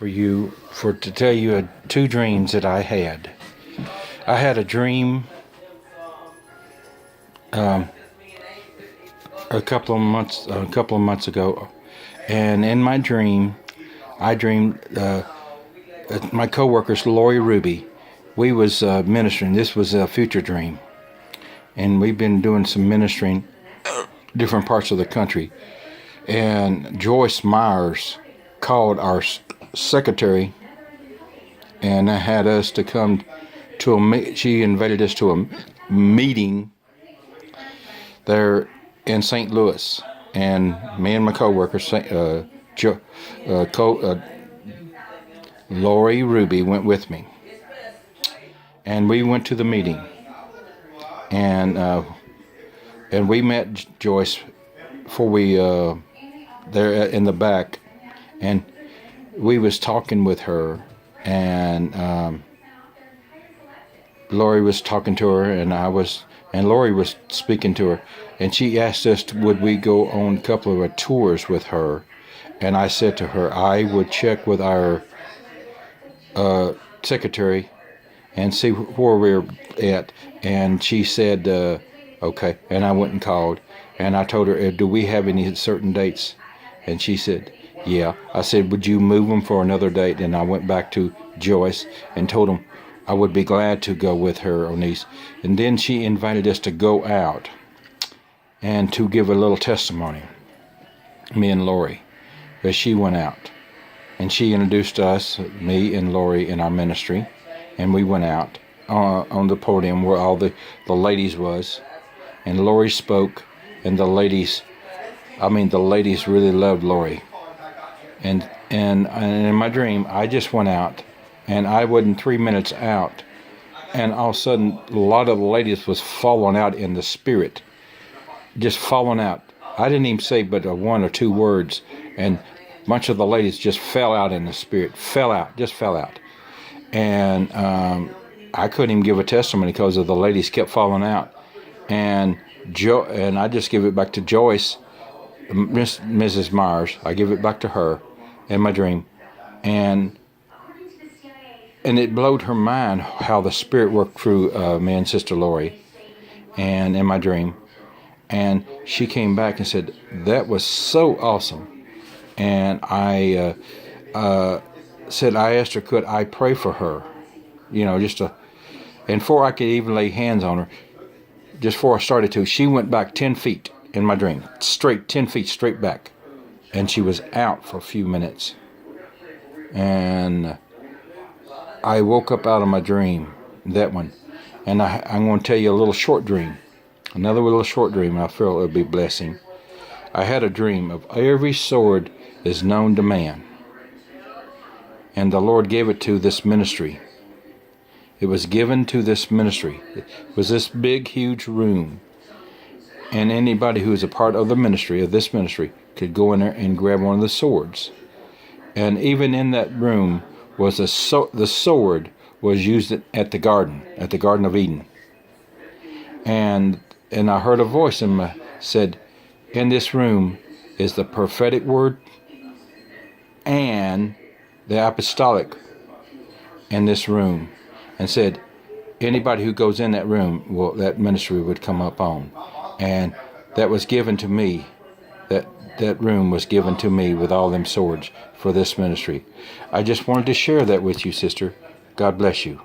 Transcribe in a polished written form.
to tell you two dreams that I had. I had a dream a couple of months ago, and in my dream, I dreamed my coworkers, Lori Ruby. We was ministering. This was a future dream, and we've been doing some ministering different parts of the country. And Joyce Myers called our secretary and had us to come to she invited us to a meeting there in St. Louis, and me and my coworker Lori Ruby went with me, and we went to the meeting, and we met Joyce before we there in the back, and we was talking with her, and Lori was talking to her, and Lori was speaking to her, and she asked us would we go on a couple of tours with her, and I said to her I would check with our secretary and see where we're at, and she said okay, and I went and called, and I told her, do we have any certain dates? And she said, yeah. I said, would you move them for another date? And I went back to Joyce and told him I would be glad to go with her on these. And then she invited us to go out and to give a little testimony, me and Lori, as she went out. And she introduced us, me and Lori, in our ministry, and we went out on the podium where all the ladies was, and Lori spoke, and the ladies really loved Lori. And in my dream, I just went out, and I wasn't 3 minutes out, and all of a sudden, a lot of the ladies was falling out in the spirit, just falling out. I didn't even say but one or two words, and a bunch of the ladies just fell out in the spirit, just fell out. And I couldn't even give a testimony because of the ladies kept falling out. And I just give it back to Joyce, Mrs. Myers. I give it back to her in my dream, and it blowed her mind how the Spirit worked through me and Sister Lori, and in my dream, and she came back and said that was so awesome, and I said I asked her could I pray for her, and before I could even lay hands on her, just before I started to, she went back 10 feet in my dream, straight 10 feet straight back, and she was out for a few minutes, and I woke up out of my dream, that one, and I'm going to tell you a little short dream, another little short dream, and I feel it would be a blessing. I had a dream of every sword is known to man, and the Lord gave it to this ministry. It was given to this ministry. It was this big, huge room. And anybody who is a part of the ministry, of this ministry, could go in there and grab one of the swords. And even in that room was the sword was used at the Garden of Eden. And I heard a voice said, in this room is the prophetic word and the apostolic in this room. And said, anybody who goes in that room, that ministry would come up on. And that was given to me. That room was given to me with all them swords for this ministry. I just wanted to share that with you, sister. God bless you.